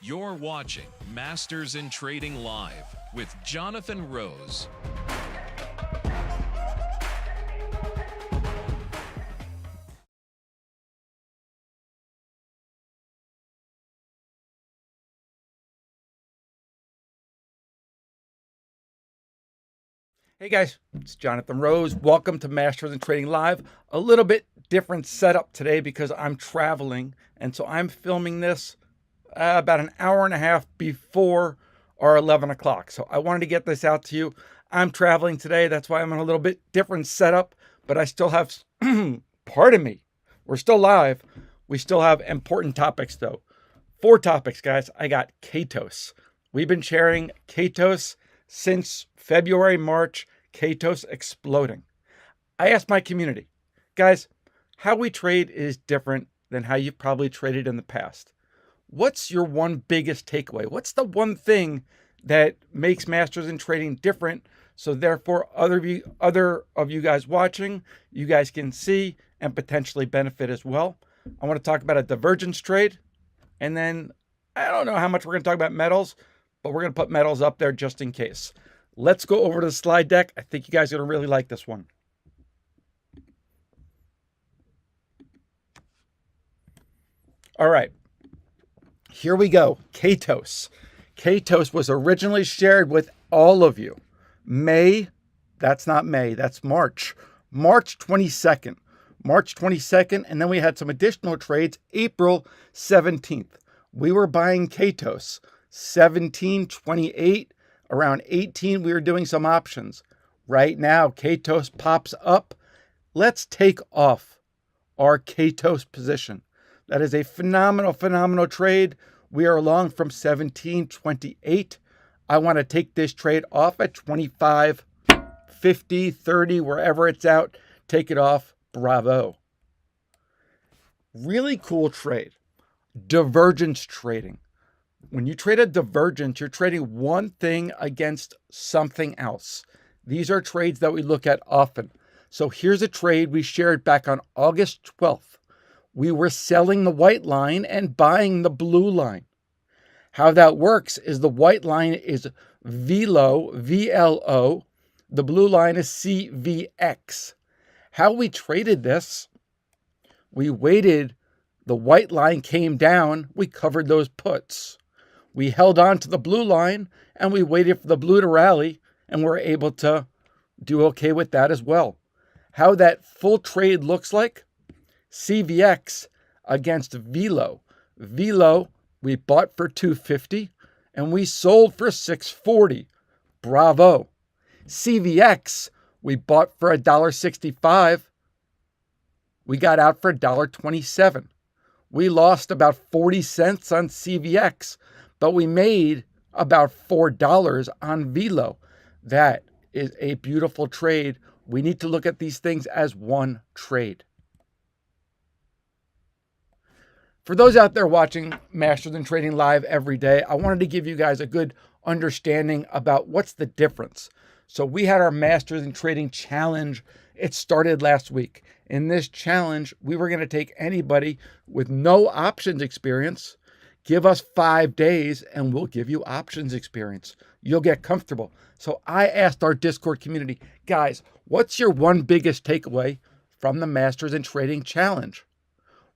You're watching Masters in Trading Live with Jonathan Rose. Hey guys, it's Jonathan Rose. Welcome to Masters in Trading Live. A little bit different setup today because I'm traveling, and so I'm filming this about an hour and a half before our 11 o'clock. So I wanted to get this out to you. I'm traveling today. That's why I'm in a little bit different setup, but I still have, pardon me, we're still live. We still have important topics though. 4 topics, guys. I got Katos. We've been sharing Katos since February, March, Katos exploding. I asked my community, guys, how we trade is different than how you've probably traded in the past. What's your one biggest takeaway? What's the one thing that makes Masters in Trading different? So therefore, other of you guys watching, you guys can see and potentially benefit as well. I want to talk about a divergence trade. And then I don't know how much we're going to talk about metals, but we're going to put metals up there just in case. Let's go over to the slide deck. I think you guys are going to really like this one. All right. Here we go. Katos. Katos was originally shared with all of you. That's not May, that's March. March 22nd. March 22nd, and then we had some additional trades April 17th. We were buying Katos. 17, 28, around 18, we were doing some options. Right now, Katos pops up. Let's take off our Katos position. That is a phenomenal trade. We are along from 17.28. I want to take this trade off at 25, 50, 30, wherever it's out. Take it off. Bravo. Really cool trade. Divergence trading. When you trade a divergence, you're trading one thing against something else. These are trades that we look at often. So here's a trade we shared back on August 12th. We were selling the white line and buying the blue line. How that works is the white line is VLO, VLO. The blue line is CVX. How we traded this, we waited, the white line came down, we covered those puts. We held on to the blue line and we waited for the blue to rally and we're able to do okay with that as well. How that full trade looks like, CVX against VLO. VLO, we bought for $250 and we sold for $640. Bravo. CVX, we bought for $1.65. We got out for $1.27. We lost about 40 cents on CVX, but we made about $4 on VLO. That is a beautiful trade. We need to look at these things as one trade. For those out there watching Masters in Trading Live every day, I wanted to give you guys a good understanding about what's the difference. So we had our Masters in Trading Challenge. It started last week. In this challenge, we were going to take anybody with no options experience, give us 5 days, and we'll give you options experience. You'll get comfortable. So I asked our Discord community, guys, what's your one biggest takeaway from the Masters in Trading Challenge?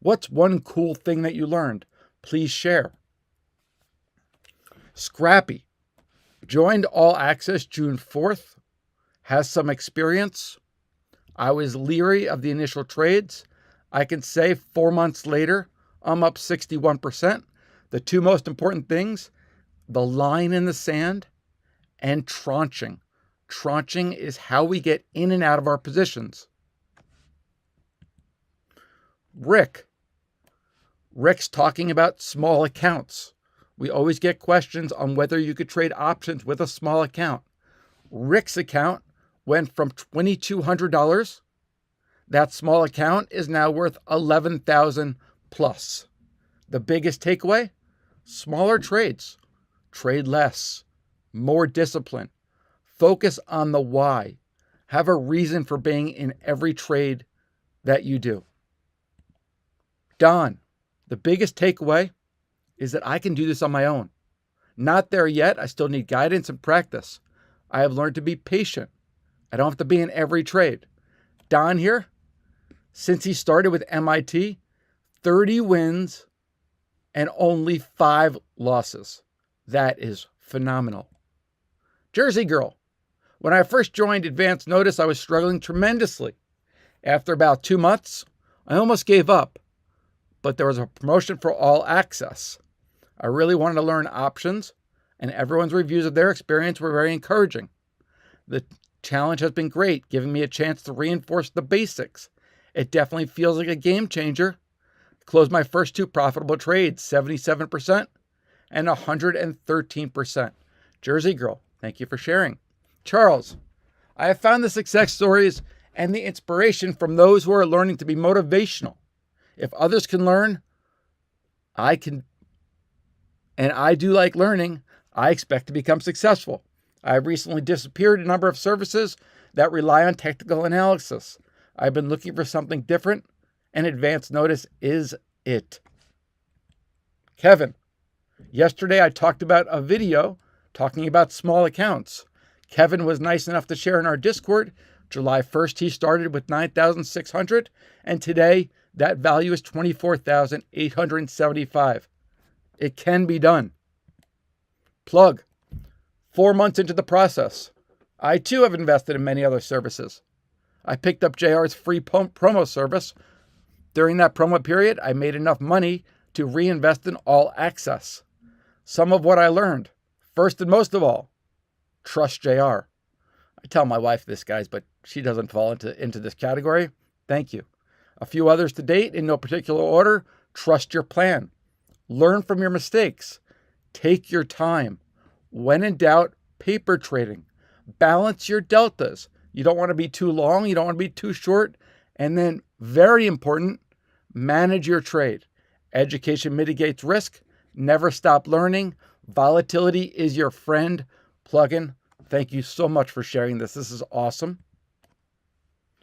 What's one cool thing that you learned? Please share. Scrappy joined All Access June 4th, has some experience. I was leery of the initial trades. I can say 4 months later, I'm up 61%. The 2 most important things, the line in the sand and tranching. Tranching is how we get in and out of our positions. Rick's talking about small accounts. We always get questions on whether you could trade options with a small account. Rick's account went from $2,200. That small account is now worth $11,000 plus. The biggest takeaway? Smaller trades. Trade less. More discipline. Focus on the why. Have a reason for being in every trade that you do. Don, the biggest takeaway, is that I can do this on my own. Not there yet. I still need guidance and practice. I have learned to be patient. I don't have to be in every trade. Don here, since he started with MIT, 30 wins and only 5 losses. That is phenomenal. Jersey Girl. When I first joined Advance Notice, I was struggling tremendously. After about 2 months, I almost gave up, but there was a promotion for all access. I really wanted to learn options, and everyone's reviews of their experience were very encouraging. The challenge has been great, giving me a chance to reinforce the basics. It definitely feels like a game changer. Closed my first 2 profitable trades, 77% and 113%. Jersey Girl, thank you for sharing. Charles, I have found the success stories and the inspiration from those who are learning to be motivational. If others can learn, I can. And I do like learning. I expect to become successful. I have recently disappeared a number of services that rely on technical analysis. I've been looking for something different, and Advance Notice is it. Kevin, yesterday I talked about a video talking about small accounts. Kevin was nice enough to share in our Discord. July 1st, he started with 9,600, and today that value is 24,875. It can be done. Plug. 4 months into the process, I too have invested in many other services. I picked up JR's free promo service. During that promo period, I made enough money to reinvest in All Access. Some of what I learned, first and most of all, trust JR. I tell my wife this, guys, but she doesn't fall into this category. Thank you. A few others to date in no particular order. Trust your plan. Learn from your mistakes. Take your time. When in doubt, paper trading. Balance your deltas. You don't want to be too long. You don't want to be too short. And then, very important, manage your trade. Education mitigates risk. Never stop learning. Volatility is your friend. Plugin, thank you so much for sharing this. This is awesome.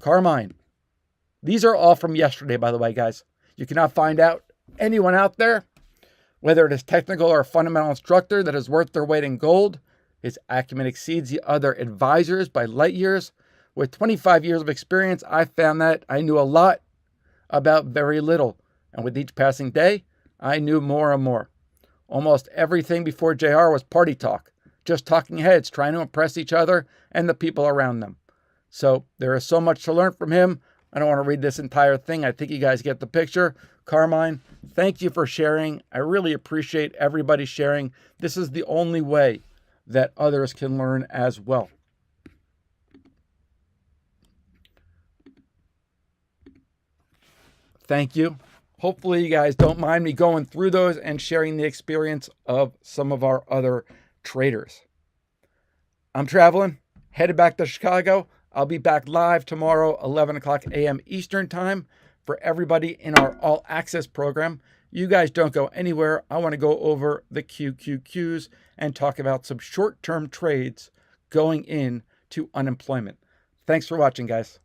Carmine. These are all from yesterday, by the way, guys. You cannot find out anyone out there, whether it is technical or a fundamental instructor, that is worth their weight in gold. His acumen exceeds the other advisors by light years. With 25 years of experience, I found that I knew a lot about very little. And with each passing day, I knew more and more. Almost everything before JR was party talk. Just talking heads, trying to impress each other and the people around them. So there is so much to learn from him. I don't want to read this entire thing. I think you guys get the picture. Carmine, thank you for sharing. I really appreciate everybody sharing. This is the only way that others can learn as well. Thank you. Hopefully you guys don't mind me going through those and sharing the experience of some of our other traders. I'm traveling, headed back to Chicago. I'll be back live tomorrow, 11 o'clock a.m. Eastern time, for everybody in our All Access program. You guys don't go anywhere. I want to go over the QQQs and talk about some short-term trades going in to unemployment. Thanks for watching, guys.